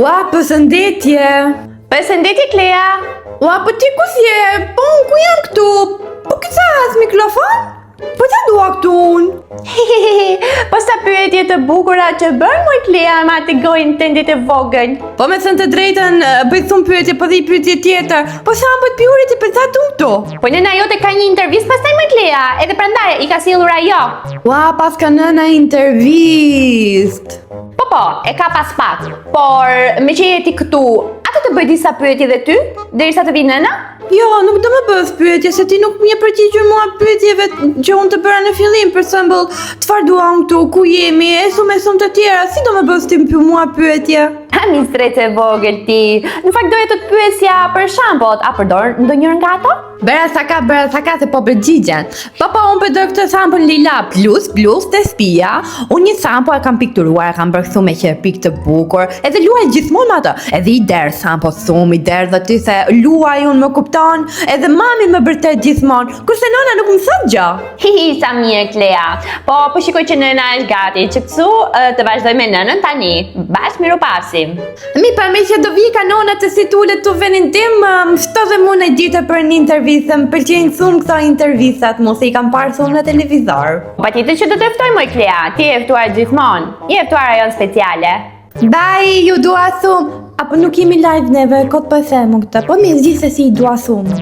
Ua, përshëndetje. Përshëndetje Klea. Ua, po ti ku si je? Po unë ku jam këtu? Po kësa has mikrofon? Po qa dua këtu unë? Po sa pyetje të bukura që bërë moj Klea me atë gojën tënde të vogël. Po me thënë të drejtën, bëj thumë pyetje, po dhe i pyetje tjetër. Po sa më bëjt pyurit i përta tu këto? Po nëna jote ka një intervist pastaj moj Klea, edhe prandaj i ka sjellur ajo. Ua, pas ka nëna intervist. Po, e ka pas pak. Por me që jeti këtu, atë të bëj disa pyetje dhe ty, derisa të vi nëna? Jo, nuk do më bëth pyetje, se ti nuk më përgjigjur mua pyetjeve që unë të bëra në fillim, për shembull, çfarë dua unë këtu, ku jemi, e shumë të tjera, si do më bëth ti mua pyetje? Ha, mi strece vogël ti. Në fakt doja të të pyesja për shampot, a përdor ndonjërin nga ato? Bera saka se po përgjigjen. Po unë përdor këtë shampon Lila Plus të spija. Unë një shampo e kam pikturuar, e kam bërë thumë me qerpik të bukur, edhe luaj gjithmonë me ato. Edhe i der shampo thumë, i der dhe ti se luaj unë më kupton, edhe mami më bërtet gjithmonë, kurse nëna nuk më thot gjë. Hihi, sa mirë Klea. Po shikoj që nëna është gati, që këtu të vazhdoj me nënën tani. Bashkë miru pasim. Mi pa me që do vi kanona të situlet të venin tim, shto dhe mu në ditë për një intervjistë, më pëlqenjë thumë këto intervjistat, mos i kam parë thumë në televizor. Pa ti të që do të eftoj moj Klea, ti e eftuar gjithmonë, i eftuar ajon speciale. Bye, ju dua thumë, apo nuk jemi live neve, kot për themu këta, po mi zgjithë se si i dua thumë.